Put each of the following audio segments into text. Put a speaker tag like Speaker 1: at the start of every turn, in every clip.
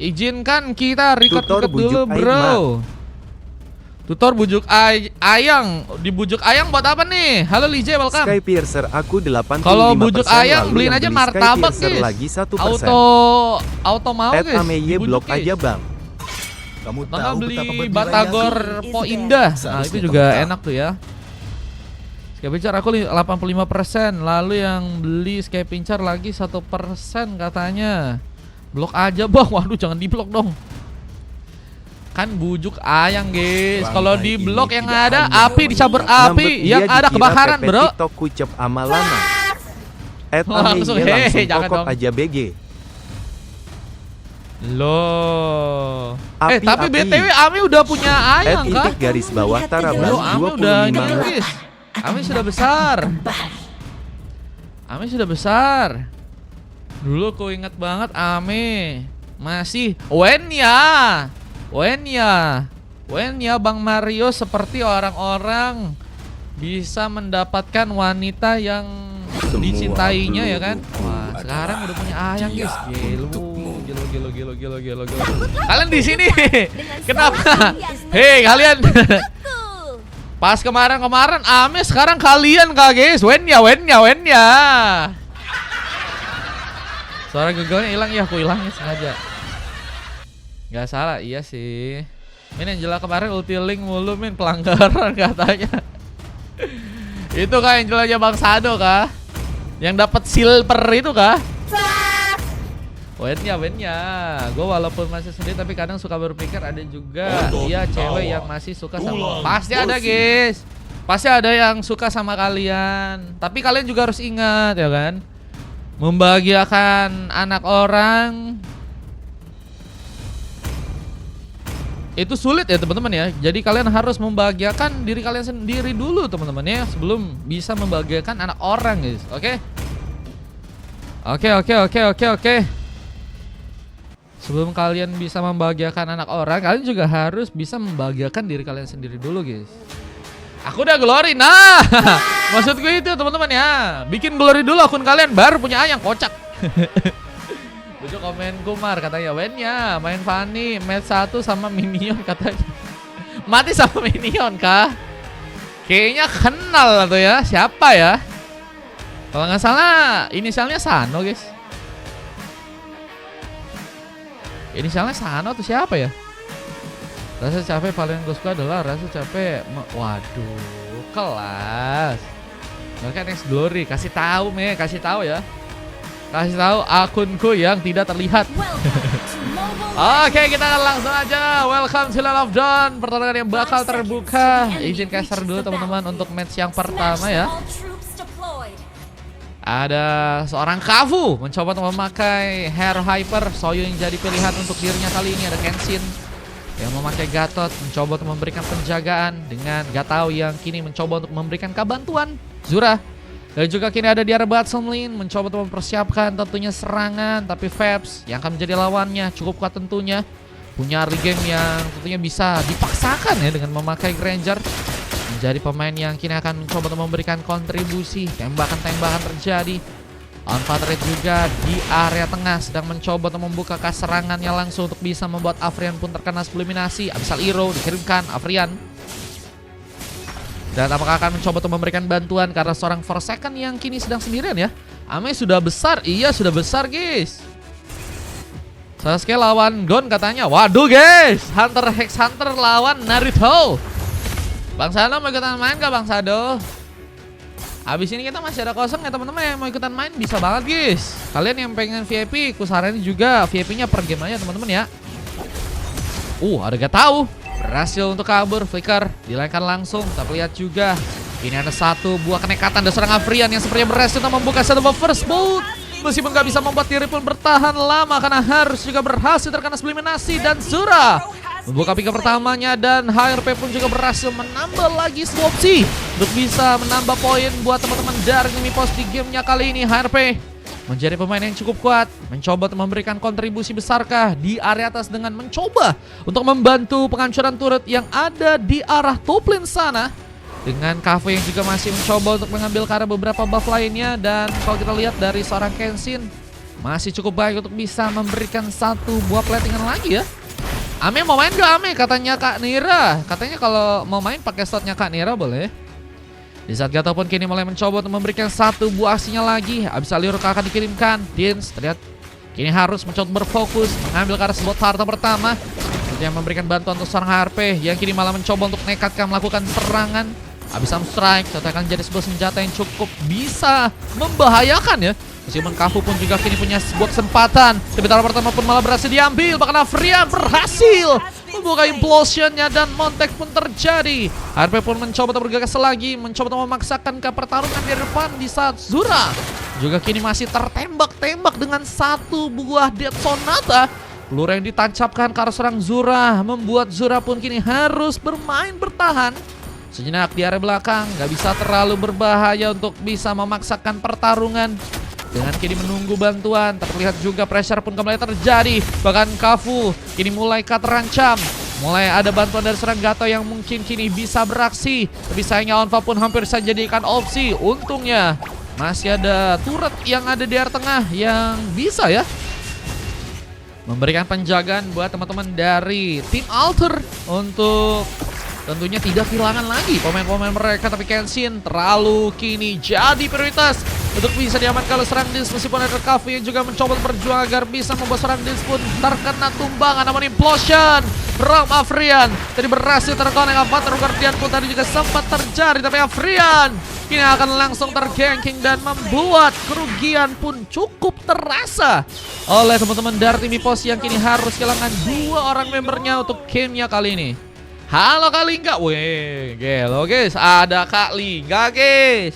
Speaker 1: Izinkan kita record dulu,
Speaker 2: Tutor bujuk
Speaker 1: bro. Tutor bujuk Ayang. Dibujuk Ayang buat apa nih? Halo Lije, welcome.
Speaker 2: Skypiercer aku 85%.
Speaker 1: Kalau bujuk Ayang
Speaker 2: lalu
Speaker 1: beliin
Speaker 2: yang
Speaker 1: aja
Speaker 2: beli
Speaker 1: martabak,
Speaker 2: Skypiercer
Speaker 1: guys.
Speaker 2: lagi 1%.
Speaker 1: Auto mau,
Speaker 2: Pet
Speaker 1: guys.
Speaker 2: Ameye
Speaker 1: Dibujuk,
Speaker 2: blok
Speaker 1: guys.
Speaker 2: aja bang.
Speaker 3: Kamu
Speaker 1: Atau nggak
Speaker 3: tahu
Speaker 1: beli
Speaker 3: betapa bernilainya
Speaker 1: Batagor
Speaker 3: aku?
Speaker 1: Po Indah. Nah,
Speaker 3: Seharusnya
Speaker 1: itu
Speaker 3: kamu
Speaker 1: juga
Speaker 3: tahu.
Speaker 1: enak tuh ya. Skypincar aku 85%. Lalu yang beli Skypincar lagi 1% katanya. Blok aja bang. Waduh, jangan diblok dong. Kan bujuk Ayang, guys. Kalau di
Speaker 3: Rantai
Speaker 1: blok
Speaker 3: ini
Speaker 1: yang
Speaker 3: tidak
Speaker 1: ada
Speaker 3: hanya
Speaker 1: api dicampur
Speaker 2: Ngambek
Speaker 1: api,
Speaker 2: dia
Speaker 1: yang ada
Speaker 2: dikira
Speaker 1: kebakaran,
Speaker 2: Pepe
Speaker 1: bro.
Speaker 2: TikTok kucep amalana.
Speaker 1: Langsung,
Speaker 2: Ameye langsung
Speaker 1: jangan
Speaker 2: kokok
Speaker 1: dong.
Speaker 2: aja BG.
Speaker 1: Loh.
Speaker 2: Api,
Speaker 1: Tapi
Speaker 2: api.
Speaker 1: BTW Ami udah punya Ayang kah?
Speaker 2: Titik garis bawah Tarabas
Speaker 1: Loh, Ami udah ini,
Speaker 2: 25.
Speaker 1: guys. Ami sudah besar. Ami sudah besar. Dulu aku ingat banget Ami masih Wenya Bang Mario seperti orang-orang bisa mendapatkan wanita yang dicintainya ya kan. Wah, sekarang udah punya Ayang, guys. Gelo. Kalian di sini kenapa? Hei kalian. Pas kemarin Ame, sekarang kalian kah, guys? Wenya. Suara gegalnya hilang ya, aku hilangnya sengaja. Gak salah, iya sih. Min Angela kemarin ulti link mulu, Min, pelanggaran katanya. Itu kah Angelanya Bang Sado kah? Yang dapat silver itu kah? Wenya. Gue walaupun masih sendiri tapi kadang suka berpikir ada juga dia cewek yang masih suka sama. Pasti ada, guys. Pasti ada yang suka sama kalian. Tapi kalian juga harus ingat ya kan, membahagiakan anak orang itu sulit ya teman-teman ya. Jadi kalian harus membahagiakan diri kalian sendiri dulu teman-teman ya, sebelum bisa membahagiakan anak orang, guys. Oke. Sebelum kalian bisa membahagiakan anak orang, kalian juga harus bisa membahagiakan diri kalian sendiri dulu, guys. Aku udah glory, nah. Maksud gue itu teman-teman ya, bikin glory dulu akun kalian baru punya Ayang, kocak. Bujuk komen Kumar katanya, Wenya main Fanny match 1 sama Minion katanya. Mati sama Minion kah? Kayaknya kenal tuh ya, siapa ya? Kalau nggak salah inisialnya Sano, guys. Inisialnya Sano atau siapa ya? Rasa capek paling gue suka adalah rasa capek. Waduh, kelas. Mereka next glory, kasih tahu kasih tahu ya. Kasih tahu akunku yang tidak terlihat. Oke, kita langsung aja. Welcome to Land of Dawn, pertarungan yang bakal terbuka. Izin caster dulu teman-teman untuk match yang pertama ya. Ada seorang Kavu mencoba untuk memakai Hair Hyper. Soyu yang jadi pilihan untuk dirinya kali ini. Ada Kenshin yang memakai Gatot, mencoba untuk memberikan penjagaan, dengan Gatau yang kini mencoba untuk memberikan kebantuan Zura. Dan juga kini ada Diara Batselin mencoba untuk mempersiapkan tentunya serangan. Tapi Fabs yang akan menjadi lawannya cukup kuat tentunya. Punya early game yang tentunya bisa dipaksakan ya dengan memakai Granger. Menjadi pemain yang kini akan mencoba untuk memberikan kontribusi. Tembakan-tembakan terjadi. On Patrick juga di area tengah sedang mencoba untuk membuka serangannya langsung untuk bisa membuat Afrian pun terkena eliminasi. Abyssal Hero dikirimkan Afrian. Dan apakah akan mencoba untuk memberikan bantuan karena seorang Forsaken yang kini sedang sendirian ya. Ame sudah besar, iya sudah besar, guys. Sasuke lawan Gon katanya. Waduh, guys, Hunter X Hunter lawan Naruto. Bang Sado mau ikutan main gak, Bang Sado? Habis ini kita masih ada kosong ya teman-teman, yang mau ikutan main bisa banget, guys. Kalian yang pengen VIP, kusaranin juga VIP-nya per game aja teman-teman ya. Ada gak tahu. Berhasil untuk kabur, Flicker dilainkan langsung. Kita lihat juga ini ada satu buah kenekatan dari seorang Afrian yang sepertinya berhasil untuk membuka satu first boot. Meskipun gak bisa membuat diri pun bertahan lama karena harus juga berhasil terkena eliminasi. Dan Zura membuka pick pertamanya, dan HRP pun juga berhasil menambah lagi opsi untuk bisa menambah poin buat teman-teman dari Mipos di gamenya kali ini. HRP menjadi pemain yang cukup kuat, mencoba untuk memberikan kontribusi besarkah di area atas dengan mencoba untuk membantu penghancuran turret yang ada di arah top lane sana. Dengan Cafe yang juga masih mencoba untuk mengambil ke arah beberapa buff lainnya. Dan kalau kita lihat dari seorang Kenshin, masih cukup baik untuk bisa memberikan satu buah platingan lagi ya. Ame mau main gak Ame? Katanya Kak Nira. Katanya kalau mau main pakai slotnya Kak Nira boleh. Di saat Gato pun kini mulai mencoba untuk memberikan satu buah aksinya lagi. Abis Aliurka akan dikirimkan. Dins terlihat kini harus mencoba berfokus mengambil ke arah sebuah turtle pertama. Yang memberikan bantuan untuk seorang HRP yang kini malah mencoba untuk nekatkan melakukan serangan. Abis strike, ternyata akan jadi sebuah senjata yang cukup bisa membahayakan ya. Meskipun Kafu pun juga kini punya sebuah kesempatan. Tapi tahun pertama pun malah berhasil diambil. Bahkan Afrian berhasil membuka implosionnya dan Montek pun terjadi. HRP pun mencoba untuk bergegas lagi, mencoba untuk memaksakan ke pertarungan di depan di saat Zura juga kini masih tertembak-tembak dengan satu buah Death Sonata. Peluru yang ditancapkan ke arah serang Zura membuat Zura pun kini harus bermain bertahan sejenak di area belakang. Gak bisa terlalu berbahaya untuk bisa memaksakan pertarungan dengan kini menunggu bantuan. Terlihat juga pressure pun kembali terjadi. Bahkan Kafu kini mulai terancam. Mulai ada bantuan dari serang Gato yang mungkin kini bisa beraksi. Tapi sayangnya Onfa pun hampir saja jadikan opsi. Untungnya masih ada turret yang ada di area tengah yang bisa ya memberikan penjagaan buat teman-teman dari tim Alter untuk tentunya tidak kehilangan lagi pemain-pemain mereka. Tapi Kenshin terlalu kini jadi prioritas untuk bisa diamankan oleh serang Dins. Meskipun ada Kafu yang juga mencoba berjuang agar bisa membuat serang Dins pun terkena tumbangan. Namun implosion from Afrian tadi berhasil terkonek. Avatar Guardian pun tadi juga sempat terjadi. Tapi Afrian kini akan langsung terganking dan membuat kerugian pun cukup terasa oleh teman-teman dari tim EPOS yang kini harus kehilangan dua orang membernya untuk gamenya kali ini. Halo Kak Lingga. Weh, gelo guys, ada Kak Lingga guys.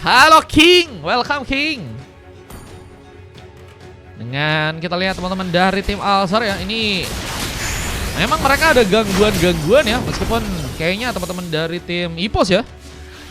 Speaker 1: Halo King, welcome King. Dengan kita lihat teman-teman dari tim Alsar ya, ini memang mereka ada gangguan-gangguan ya. Meskipun kayaknya teman-teman dari tim EPOS ya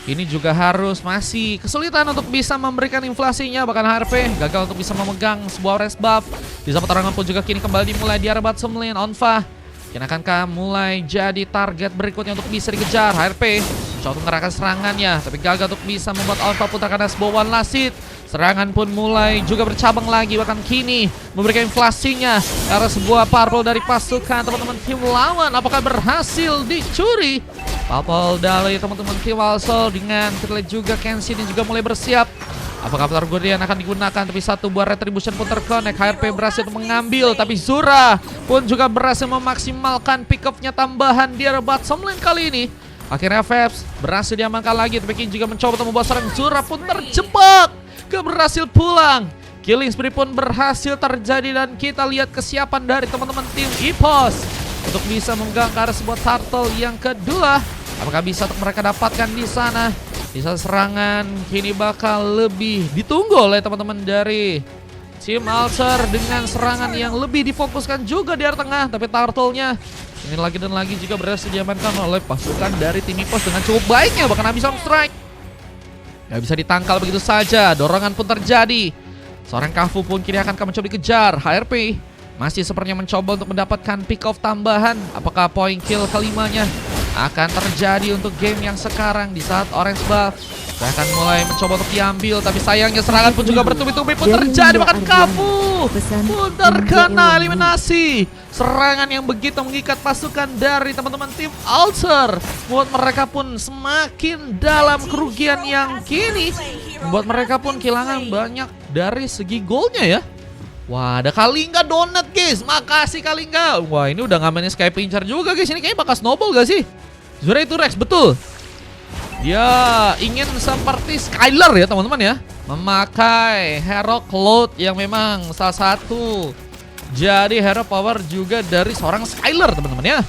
Speaker 1: ini juga harus masih kesulitan untuk bisa memberikan inflasinya. Bahkan HRP gagal untuk bisa memegang sebuah rest buff. Di saat pertarungan pun juga kini kembali dimulai di area bottom lane. Onfa kini akankah mulai jadi target berikutnya untuk bisa dikejar. HRP mencoba untuk mengerahkan serangannya, tapi gagal untuk bisa membuat Onfa pun terkena sebuah one last hit. Serangan pun mulai juga bercabang lagi, bahkan kini memberikan inflasinya karena sebuah purple dari pasukan teman-teman tim lawan. Apakah berhasil dicuri purple dari teman-teman tim Walsall? Dengan kita lihat juga Kenshin yang juga mulai bersiap. Apakah Avatar Guardian akan digunakan? Tapi satu buah retribution pun terkonek. HRP berhasil mengambil, tapi Zura pun juga berhasil memaksimalkan pick up-nya tambahan di area bottom lane kali ini. Akhirnya Vebs berhasil diamankan lagi, tapi kini juga mencoba untuk membawa serang Zura pun terjebak. Berhasil pulang. Killing spree pun berhasil terjadi dan kita lihat kesiapan dari teman-teman tim EPOS untuk bisa memegang ke arah sebuah turtle yang kedua. Apakah bisa untuk mereka dapatkan di sana? Bisa serangan kini bakal lebih ditunggu oleh teman-teman dari tim Alter dengan serangan yang lebih difokuskan juga di area tengah. Tapi turtle-nya ini lagi dan lagi juga berhasil diamankan oleh pasukan dari tim EPOS dengan cukup baiknya. Bahkan habis strike gak bisa ditangkal begitu saja. Dorongan pun terjadi. Seorang Kafu pun kini akan mencoba dikejar. HRP masih sepertinya mencoba untuk mendapatkan pick off tambahan. Apakah point kill kelimanya akan terjadi untuk game yang sekarang di saat orange buff? Saya akan mulai mencoba untuk diambil, tapi sayangnya serangan pun juga bertubi-tubi pun terjadi. Bahkan Kafu pun terkena eliminasi. Serangan yang begitu mengikat pasukan dari teman-teman tim Alter membuat mereka pun semakin dalam kerugian yang kini membuat mereka pun kehilangan banyak dari segi golnya ya. Wah, ada Kalingga donat guys. Makasih Kalingga. Wah, ini udah ngamenin Sky Pincher juga guys. Ini kayaknya bakal snowball gak sih? Zura itu Rex, betul. Dia ingin seperti Skylar ya teman-teman ya, memakai hero cloud yang memang salah satu jadi hero power juga dari seorang Skylar teman-teman ya.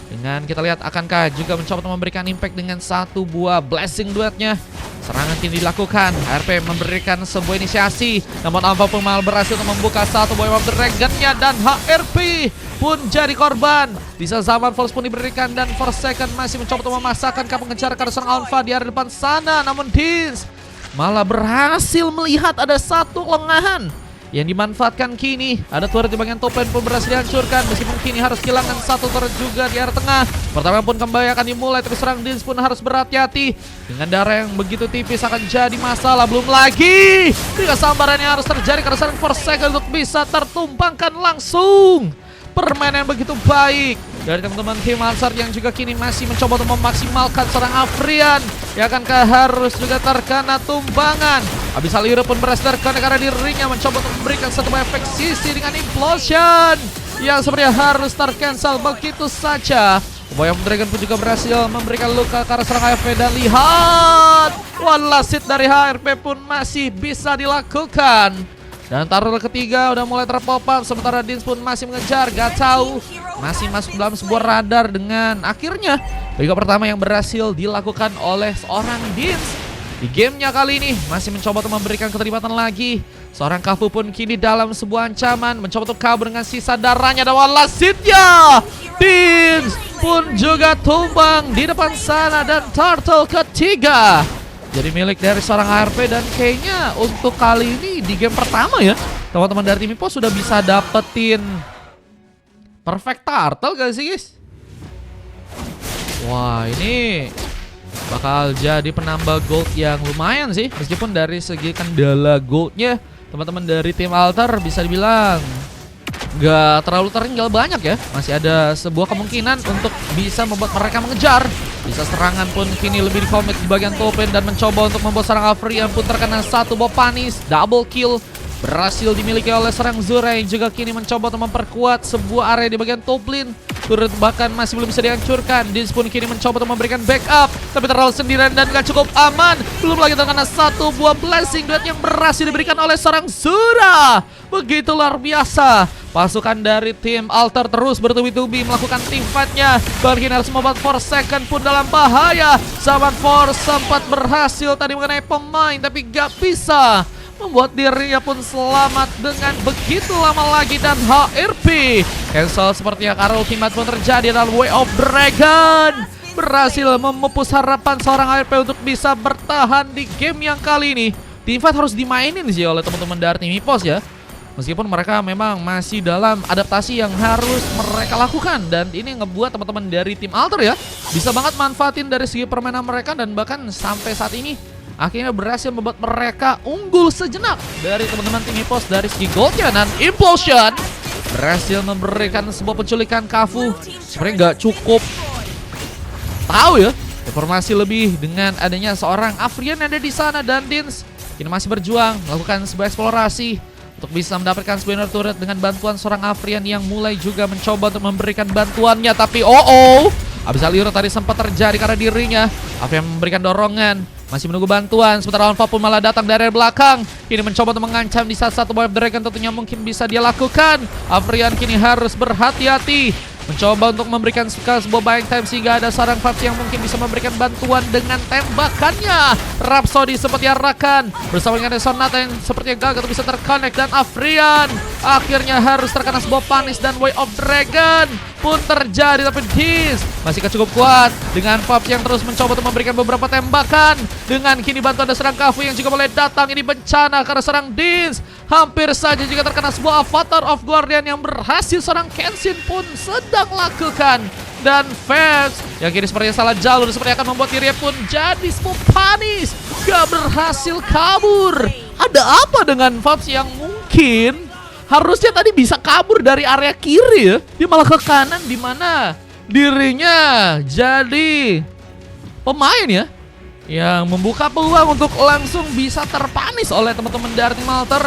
Speaker 1: Dengan kita lihat akankah juga mencoba untuk memberikan impact dengan satu buah blessing duetnya. Serangan kini dilakukan. HRP memberikan sebuah inisiasi, namun Alpha pun malah berhasil untuk membuka satu buah Wave Dragon-nya dan HRP pun jadi korban. Bisa zaman Force pun diberikan dan First Second masih mencoba untuk memasakkan ke pengejar ke seorang Alpha di area depan sana. Namun Dins malah berhasil melihat ada satu lengahan yang dimanfaatkan kini. Ada turret di bagian top lane pun berhasil dihancurkan, meskipun kini harus kehilangan satu turret juga di area tengah. Pertarungan pun kembali akan dimulai, tapi serang Dins pun harus berhati-hati. Dengan darah yang begitu tipis akan jadi masalah. Belum lagi kesabaran yang harus terjadi karena serang Forsaken untuk bisa tertumpangkan langsung. Permainan yang begitu baik dari teman-teman tim Alsar yang juga kini masih mencoba untuk memaksimalkan serang Afrian, yang akankah harus juga terkena tumbangan. Abyssal pun berhasil terkena karena dirinya mencoba untuk memberikan satu efek sisi dengan implosion yang sebenarnya harus tercancel begitu saja. Upaya Dragon pun juga berhasil memberikan luka ke arah serang AFP, dan lihat one last hit dari HRP pun masih bisa dilakukan. Dan taruh ketiga udah mulai terpop up, sementara Dins pun masih mengejar. Gak tahu masih masuk dalam sebuah radar dengan akhirnya Liga pertama yang berhasil dilakukan oleh seorang Dins. Di gamenya kali ini masih mencoba untuk memberikan keterlibatan lagi. Seorang Kafu pun kini dalam sebuah ancaman, mencoba untuk kabur dengan sisa darahnya. Dan walasitnya Dins pun juga tumbang di depan sana, dan turtle ketiga jadi milik dari seorang ARP. Dan kayaknya untuk kali ini di game pertama ya, teman-teman dari tim Ipos sudah bisa dapetin perfect turtle gak sih guys? Wah, ini bakal jadi penambah gold yang lumayan sih. Meskipun dari segi kendala goldnya teman-teman dari tim Altar bisa dibilang gak terlalu tertinggal banyak ya. Masih ada sebuah kemungkinan untuk bisa membuat mereka mengejar. Bisa serangan pun kini lebih dikomit di bagian top lane, dan mencoba untuk membuat serang Afrian pun terkena satu bob panis. Double kill berhasil dimiliki oleh serang Zura, yang juga kini mencoba untuk memperkuat sebuah area di bagian top lane. Turret bahkan masih belum bisa dihancurkan. Dins pun kini mencoba untuk memberikan backup, tapi terlalu sendirian dan gak cukup aman. Belum lagi terkena satu buah blessing duet yang berhasil diberikan oleh serang Zura. Begitu luar biasa. Pasukan dari tim Altar terus bertubi-tubi melakukan team fight-nya. Bahkan kini harus membuat Forsaken pun dalam bahaya. Zaman Force sempat berhasil tadi mengenai pemain, tapi gak bisa membuat dirinya pun selamat dengan begitu lama lagi. Dan HRP cancel sepertinya karena ultimate pun terjadi dalam Way of Dragon. Berhasil memupus harapan seorang HRP untuk bisa bertahan di game yang kali ini. Team fight harus dimainin sih oleh teman-teman dari tim Ipos ya. Meskipun mereka memang masih dalam adaptasi yang harus mereka lakukan. Dan ini ngebuat teman-teman dari tim Altar ya bisa banget manfaatin dari segi permainan mereka. Dan bahkan sampai saat ini akhirnya berhasil membuat mereka unggul sejenak dari teman-teman tim Ipos dari segi goldnya. Dan Implosion berhasil memberikan sebuah penculikan Kafu. Sebenarnya nggak cukup tahu ya informasi lebih dengan adanya seorang Afrian yang ada di sana. Dan Dins ini masih berjuang melakukan sebuah eksplorasi untuk bisa mendapatkan spinner turret dengan bantuan seorang Afrian yang mulai juga mencoba untuk memberikan bantuannya. Tapi Abyssal tadi sempat terjadi karena dirinya Afrian memberikan dorongan, masih menunggu bantuan. Sementara Alpha pun malah datang dari belakang, kini mencoba untuk mengancam di saat satu wave dragon tentunya mungkin bisa dia lakukan. Afrian kini harus berhati-hati, mencoba untuk memberikan sebuah buying time sehingga ada seorang Fabs yang mungkin bisa memberikan bantuan dengan tembakannya. Rhapsody seperti arahkan bersama dengan Sonata yang sepertinya gagal bisa terconnect. Dan Afrian akhirnya harus terkena sebuah panis, dan Way of Dragon pun terjadi. Tapi Dins masih cukup kuat dengan Fabs yang terus mencoba untuk memberikan beberapa tembakan. Dengan kini bantuan dari serang Kafu yang juga mulai datang. Ini bencana karena serang Dins hampir saja juga terkena sebuah Avatar of Guardian yang berhasil serang Kenshin pun sedang lakukan. Dan Fabs yang kini sepertinya salah jalur, sepertinya akan membuat dirinya pun jadi sebuah panis. Gak berhasil kabur. Ada apa dengan Fabs yang mungkin harusnya tadi bisa kabur dari area kiri ya, dia malah ke kanan, di mana dirinya jadi pemain ya yang membuka peluang untuk langsung bisa terpanis oleh teman-teman dari tim Altar,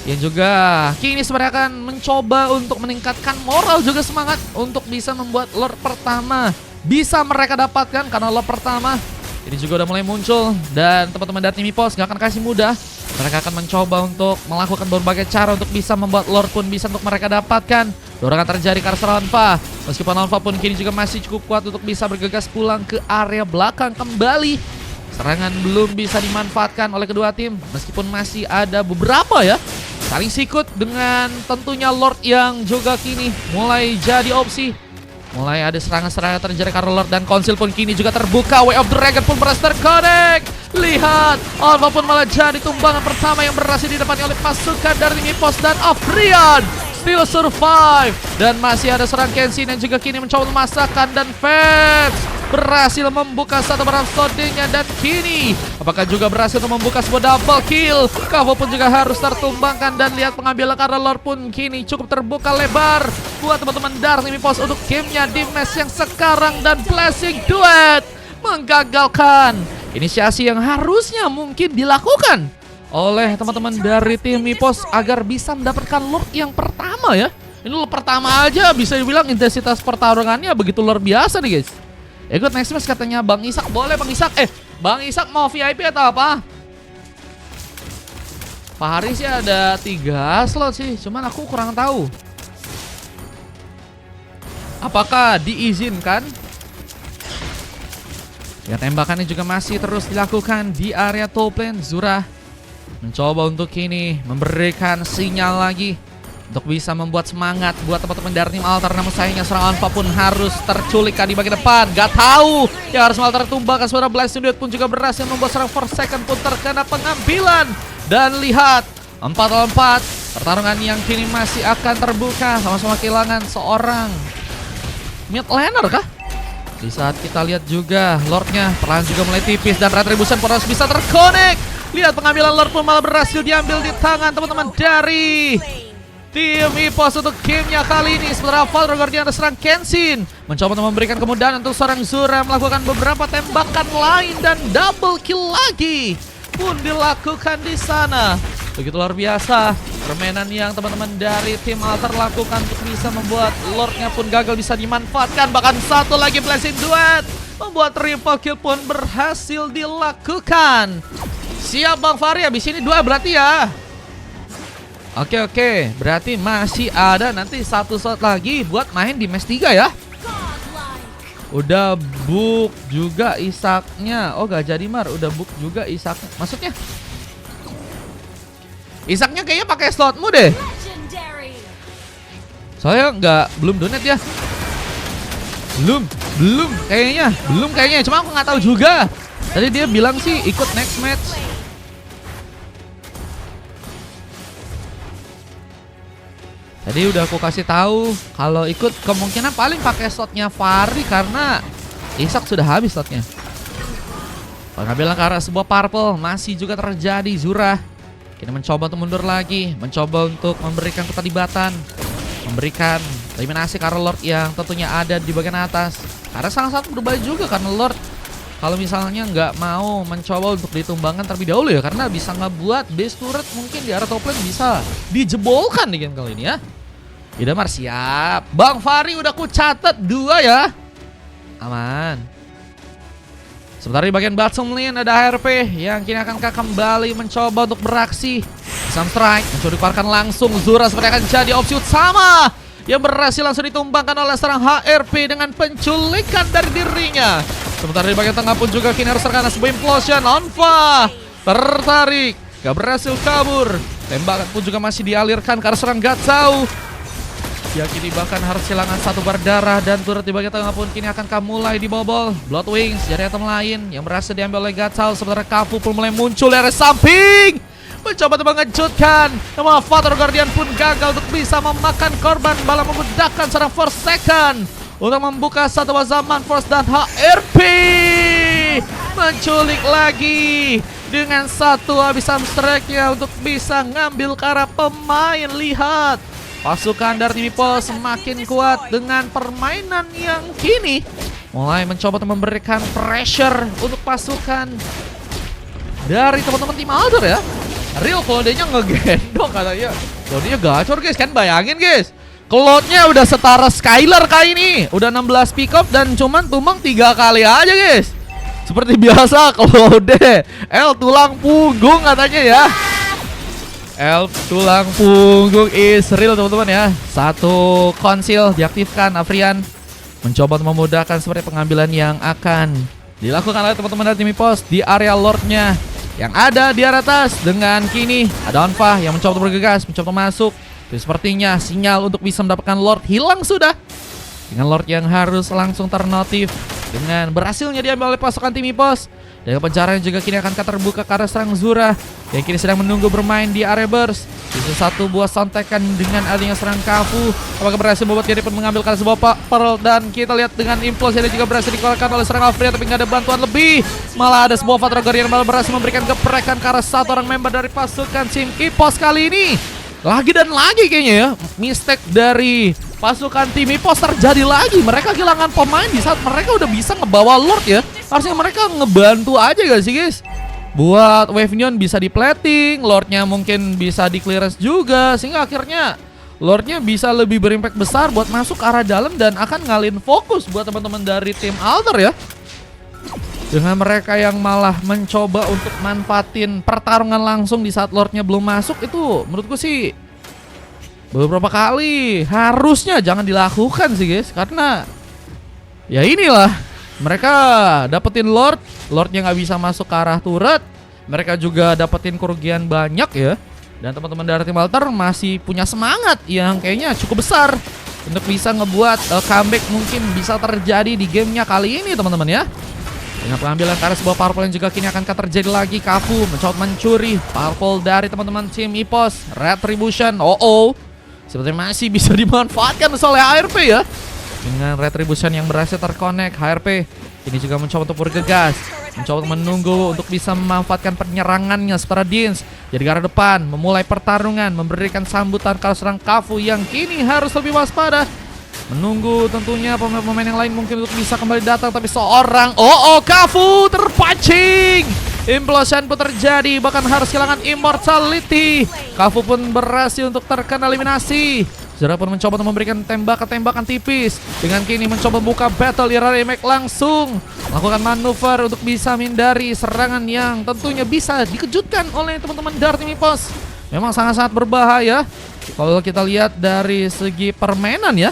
Speaker 1: yang juga kini sebenarnya akan mencoba untuk meningkatkan moral juga semangat untuk bisa membuat lore pertama bisa mereka dapatkan. Karena lore pertama ini juga udah mulai muncul, dan teman-teman dari tim Ipos gak akan kasih mudah. Mereka akan mencoba untuk melakukan berbagai cara untuk bisa membuat lore pun bisa untuk mereka dapatkan. Dorongan terjadi ke arah Alpha, meskipun Alpha pun kini juga masih cukup kuat untuk bisa bergegas pulang ke area belakang kembali. Serangan belum bisa dimanfaatkan oleh kedua tim, meskipun masih ada beberapa ya saling sikut, dengan tentunya Lord yang juga kini mulai jadi opsi. Mulai ada serangan-serangan terjadi karena Lord dan Konsil pun kini juga terbuka. Way of the Dragon pun berhasil terconnect. Lihat, Alpha pun malah jadi tumbangan pertama yang berhasil didapati oleh pasukan dari Mipos dan Afrian. Still survive. Dan masih ada serang Kenshin yang juga kini mencoba memasakkan. Dan Vets berhasil membuka satu barang slotnya. Dan kini apakah juga berhasil membuka sebuah double kill. Kavo pun juga harus tertumbangkan. Dan lihat pengambilan karena Lord pun kini cukup terbuka lebar buat teman-teman dari Mipos untuk gamenya di match yang sekarang. Dan Blessing Duet menggagalkan inisiasi yang harusnya mungkin dilakukan oleh teman-teman dari tim Mipos agar bisa mendapatkan Lord yang pertama ya. Ini Lord pertama aja bisa dibilang intensitas pertarungannya begitu luar biasa nih guys. Ikut next match katanya Bang Isak. Boleh Bang Isak. Bang Isak mau VIP atau apa? Pak Hari sih ada 3 slot sih, cuman aku kurang tahu apakah diizinkan. Ya, tembakannya juga masih terus dilakukan di area top lane. Zura mencoba untuk kini memberikan sinyal lagi untuk bisa membuat semangat buat teman-teman dari tim Altar. Namun sayangnya seorang Alpha pun harus terculik di bagian depan. Gak tahu ya harus Altar tumbangkan. Suara Blessing Duet pun juga berhasil membuat seorang Forsaken pun terkena pengambilan. Dan lihat 4 lawan 4 pertarungan yang kini masih akan terbuka. Sama-sama kehilangan seorang mid laner kah? Di saat kita lihat juga Lordnya perlahan juga mulai tipis. Dan Retribution pun harus bisa terconnect. Lihat pengambilan Lord pun malah berhasil diambil di tangan teman-teman dari tim Mipos untuk gamenya kali ini. Sementara Valor Guardian serang Kenshin mencoba untuk memberikan kemudahan untuk seorang Zura melakukan beberapa tembakan lain. Dan double kill lagi pun dilakukan di sana. Begitu luar biasa permainan yang teman-teman dari tim Altar lakukan untuk bisa membuat Lordnya pun gagal bisa dimanfaatkan. Bahkan satu lagi Blessing Duet membuat triple kill pun berhasil dilakukan. Siap Bang Fahri, habis ini 2 berarti ya. Oke, berarti masih ada nanti 1 slot lagi buat main di match 3 ya. Udah book juga Isaknya. Oh gak jadi Mar, udah book juga Isaknya. Maksudnya Isaknya kayaknya pakai slotmu deh. Soalnya belum donate ya. Belum kayaknya. Cuma aku nggak tahu juga. Tadi dia bilang sih ikut next match. Tadi udah aku kasih tahu kalau ikut kemungkinan paling pakai slotnya Fahri karena Isak sudah habis slotnya. Pengambilan ke arah sebuah purple masih juga terjadi. Zura kini mencoba untuk mundur lagi, mencoba untuk memberikan keterlibatan, memberikan eliminasi karena Lord yang tentunya ada di bagian atas. Karena sangat berbahaya juga karena Lord kalau misalnya nggak mau mencoba untuk ditumbangkan terlebih dahulu ya, karena bisa ngebuat base turret mungkin di area top lane bisa dijebolkan di game kali ini ya. Idamar siap. Bang Fahri udah ku catat 2 ya. Aman. Sementara di bagian bottom lane ada HRP yang kini akan kembali mencoba untuk beraksi. Sam strike mencoba dikeluarkan langsung. Zura seperti akan jadi opsi utama yang berhasil langsung ditumbangkan oleh seorang HRP dengan penculikan dari dirinya. Sementara di bagian tengah pun juga kini harus terkena sebuah implosion. Onfa tertarik, gak berhasil kabur. Tembakan pun juga masih dialirkan ke arah serang Gatsau. Ya kini bahkan harus kehilangan 1 bar darah. Dan turret di bagian tengah pun kini akan mulai dibobol. Blood Wings dari item lain yang berhasil diambil oleh Gatsau. Sementara Kafu pun mulai muncul dari samping, mencoba untuk mengejutkan. Namun Valor Guardian pun gagal untuk bisa memakan korban. Malah memudahkan seorang Forsaken untuk membuka satu zaman Force. Dan HRP menculik lagi dengan 1 habisan strike-nya untuk bisa ngambil ke arah pemain. Lihat pasukan dari Mipos semakin kuat dengan permainan yang kini mulai mencoba untuk memberikan pressure untuk pasukan dari teman-teman tim Altar ya. Real Claude-nya ngegendong katanya. Claude-nya gacor guys, kan bayangin guys. Claude-nya udah setara Skylar kali ini. Udah 16 pick up dan cuman tumbang 3 kali aja guys. Seperti biasa Claude L tulang punggung katanya ya. Elf tulang punggung is real teman-teman ya. 1 konsil diaktifkan. Afrian mencoba untuk memudahkan seperti pengambilan yang akan dilakukan oleh teman-teman dari tim Mipos di area Lordnya yang ada di area atas. Dengan kini ada Onfa yang mencoba untuk bergegas, mencoba untuk masuk. Jadi sepertinya sinyal untuk bisa mendapatkan Lord hilang sudah. Dengan Lord yang harus langsung ternotif dengan berhasilnya diambil oleh pasukan tim EPOS. Dan penjara juga kini akan terbuka ke arah serang Zura yang kini sedang menunggu bermain di area burst. Itu satu buah sontekan dengan adanya serang Kafu. Apakah berhasil membuat dia pun mengambil karena sebuah Pearl. Dan kita lihat dengan implosi yang juga berhasil dikeluarkan oleh serang Afria, tapi nggak ada bantuan lebih. Malah ada sebuah Fatragor yang malah berhasil memberikan geprekan ke arah satu orang member dari pasukan tim EPOS kali ini. Lagi dan lagi kayaknya ya, mistake dari pasukan tim EPOS terjadi lagi. Mereka kehilangan pemain di saat mereka udah bisa ngebawa Lord ya. Harusnya mereka ngebantu aja gak sih guys? Buat Wave Neon bisa di plating, Lordnya mungkin bisa di clearance juga, sehingga akhirnya Lordnya bisa lebih berimpact besar buat masuk ke arah dalam dan akan ngalin fokus buat teman-teman dari tim Alter ya. Dengan mereka yang malah mencoba untuk manfaatin pertarungan langsung di saat Lordnya belum masuk, itu menurutku sih beberapa kali harusnya jangan dilakukan sih guys. Karena ya inilah, mereka dapetin Lordnya nggak bisa masuk ke arah turret. Mereka juga dapetin kerugian banyak ya. Dan teman-teman dari tim Alter masih punya semangat yang kayaknya cukup besar untuk bisa ngebuat comeback mungkin bisa terjadi di gamenya kali ini teman-teman ya. Dengan pengambilan ke arah sebuah powerful yang juga kini akan terjadi lagi. Kafu mencoba mencuri powerful dari teman-teman tim EPOS. Retribution, sepertinya masih bisa dimanfaatkan oleh HRP ya. Dengan Retribution yang berhasil terkonek, HRP ini juga mencoba untuk bergegas, mencoba menunggu untuk bisa memanfaatkan penyerangannya setelah Dins. Jadi ke arah depan, memulai pertarungan, memberikan sambutan kalau serang Kafu yang kini harus lebih waspada. Menunggu tentunya pemain-pemain yang lain mungkin untuk bisa kembali datang, tapi seorang Kafu terpancing. Implosion pun terjadi, bahkan harus kehilangan immortality. Kafu pun berhasil untuk terkena eliminasi. Zura pun mencoba untuk memberikan tembakan-tembakan tipis. Dengan kini mencoba membuka battle di area Mac langsung. Melakukan manuver untuk bisa menghindari serangan yang tentunya bisa dikejutkan oleh teman-teman dari tim EPOS. Memang sangat-sangat berbahaya kalau kita lihat dari segi permainan ya.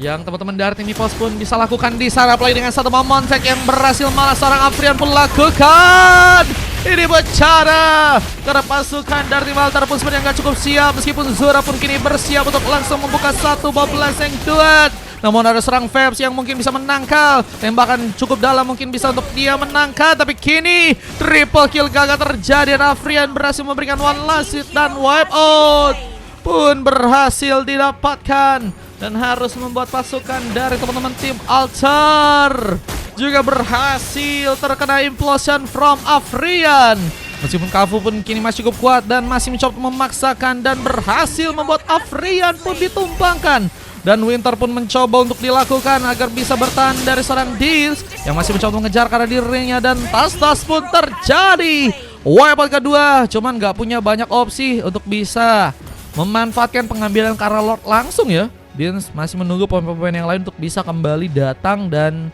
Speaker 1: Yang teman-teman dari tim EPOS pun bisa lakukan di sana. Play dengan satu montek yang berhasil malah seorang Afrian pun lakukan. Ini bencana karena pasukan dari tim Alter pun sebenarnya nggak cukup siap. Meskipun Zura pun kini bersiap untuk langsung membuka satu bablas yang duet. Namun ada serang Vebs yang mungkin bisa menangkal. Tembakan cukup dalam mungkin bisa untuk dia menangkal. Tapi kini triple kill gagal terjadi. Dan Afrian berhasil memberikan one last hit dan wipe out pun berhasil didapatkan. Dan harus membuat pasukan dari teman-teman tim Alter juga berhasil terkena implosion from Afrian. Meskipun Kafu pun kini masih cukup kuat dan masih mencoba memaksakan dan berhasil membuat Afrian pun ditumbangkan. Dan Winter pun mencoba untuk dilakukan agar bisa bertahan dari seorang Deals yang masih mencoba mengejar ke arah dirinya. Dan tas-tas pun terjadi. Wipeout kedua, cuman gak punya banyak opsi untuk bisa memanfaatkan pengambilan ke arah Lord langsung ya. Deals masih menunggu pemain-pemain yang lain untuk bisa kembali datang dan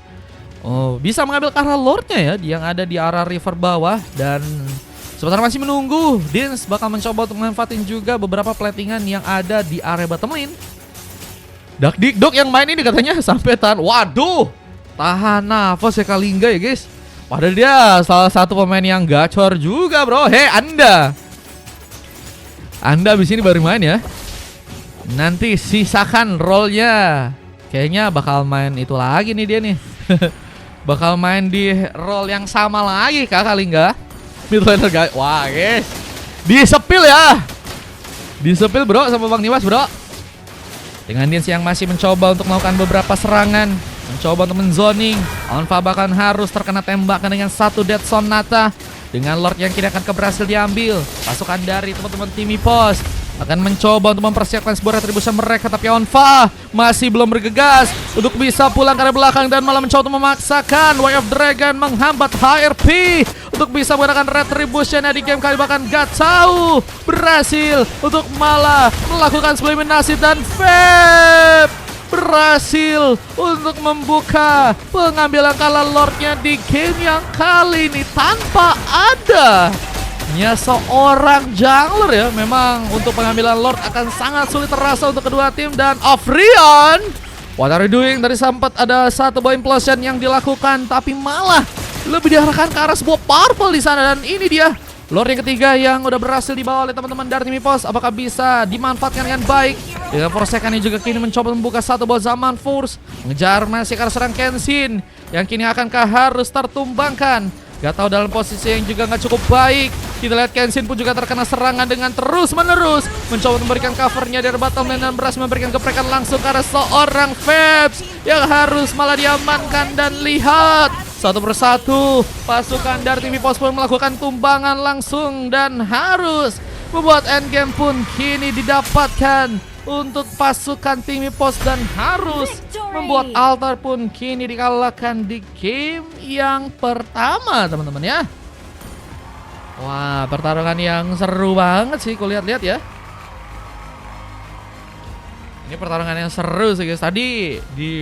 Speaker 1: bisa mengambil ke arah Lordnya ya, yang ada di arah river bawah. Dan sebentar masih menunggu, Dins bakal mencoba untuk memanfaatin juga beberapa platingan yang ada di area bottom lane. Dakdikdok yang main ini katanya sampai tahan, waduh, tahan nafas ya Kalingga ya guys. Padahal dia salah satu pemain yang gacor juga bro. Hei Anda abis ini baru main ya. Nanti sisakan role-nya. Kayaknya bakal main itu lagi nih dia nih. Bakal main di role yang sama lagi kak Kalingga. Mid laner guys. Wah guys, disepil ya. Disepil bro sama Bang Nimas bro. Dengan Dins yang masih mencoba untuk melakukan beberapa serangan, mencoba untuk menzoning. Onfa bahkan harus terkena tembakan dengan satu Dead Sonata. Dengan Lord yang kini akan berhasil diambil. Pasukan dari teman-teman tim EPOS akan mencoba untuk mempersiapkan sebuah retribusi mereka. Tapi Onfa masih belum bergegas untuk bisa pulang ke arah belakang dan malah mencoba untuk memaksakan Way of Dragon menghambat HRP untuk bisa menggunakan retribusinya di game kali. Bahkan gak tahu berhasil untuk malah melakukan eliminasi. Dan Feb berhasil untuk membuka pengambilan kala Lordnya di game yang kali ini tanpa ada seorang jungler ya. Memang untuk pengambilan Lord akan sangat sulit terasa untuk kedua tim. Dan Afrian, what are you doing? Tadi sempat ada satu buah implosion yang dilakukan, tapi malah lebih diarahkan ke arah sebuah purple di sana. Dan ini dia Lord yang ketiga yang udah berhasil dibawa oleh teman-teman dari tim EPOS. Apakah bisa dimanfaatkan dengan baik? Dengan Forsaken yang juga kini mencoba membuka satu bawah zaman Force. Mengejar masih ke arah serang Kenshin, yang kini akankah harus tertumbangkan. Gak tahu dalam posisi yang juga gak cukup baik. Kita lihat Kenshin pun juga terkena serangan dengan terus menerus. Mencoba memberikan covernya dari bottom lane dan berhasil memberikan geprekan langsung ke arah seorang Fabs yang harus malah diamankan. Dan lihat satu persatu pasukan dari tim EVOS pun melakukan tumbangan langsung dan harus membuat endgame pun kini didapatkan untuk pasukan tim EVOS dan harus membuat Altar pun kini dikalahkan di game yang pertama, teman-teman ya. Wah, pertarungan yang seru banget sih, aku lihat-lihat ya. Ini pertarungan yang seru sih guys. Tadi di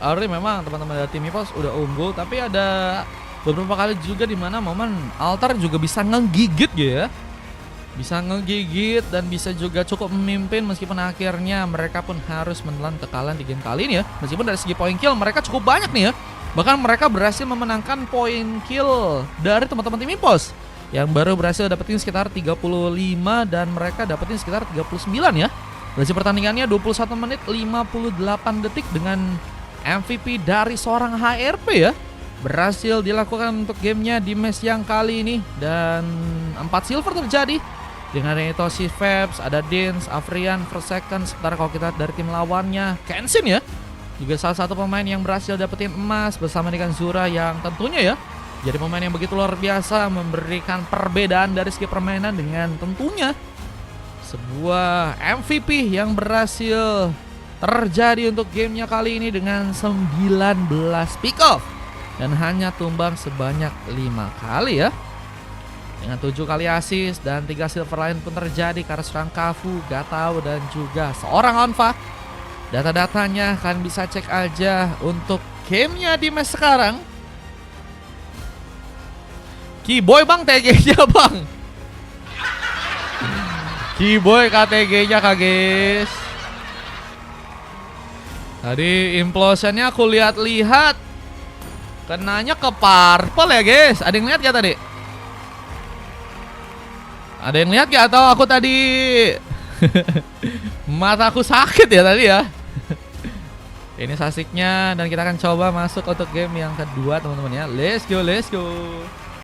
Speaker 1: early memang teman-teman dari tim EVOS udah unggul, tapi ada beberapa kali juga di mana momen Altar juga bisa ngegigit gitu ya. Bisa ngegigit dan bisa juga cukup memimpin meskipun akhirnya mereka pun harus menelan kekalahan di game kali ini ya. Meskipun dari segi point kill mereka cukup banyak nih ya. Bahkan mereka berhasil memenangkan point kill dari teman-teman tim EVOS yang baru berhasil dapetin sekitar 35 dan mereka dapetin sekitar 39 ya. Durasi pertandingannya 21 menit 58 detik dengan MVP dari seorang HRP ya. Berhasil dilakukan untuk gamenya di match yang kali ini. Dan 4 silver terjadi dengan itu si Fabs, ada Dins, Afrian, Forsaken. Sementara kalau kita dari tim lawannya Kenshin ya, juga salah satu pemain yang berhasil dapetin emas bersama dengan Zura yang tentunya ya jadi pemain yang begitu luar biasa, memberikan perbedaan dari segi permainan dengan tentunya sebuah MVP yang berhasil terjadi untuk gamenya kali ini dengan 19 pick off dan hanya tumbang sebanyak 5 kali ya. Dengan 7 kali assist dan 3 silver line pun terjadi karena serang Kafu, Gatau dan juga seorang Onfa. Data-datanya kalian bisa cek aja untuk gamenya di match sekarang. Keyboy bang, TG-nya bang. Keyboy KTG-nya kak guys. Tadi implosionnya aku lihat-lihat kenanya ke purple ya guys. Ada yang lihat gak tadi? Ada yang lihat gak atau aku tadi mataku sakit ya tadi ya. Ini sasiknya dan kita akan coba masuk untuk game yang kedua teman-teman ya. Let's go, let's go.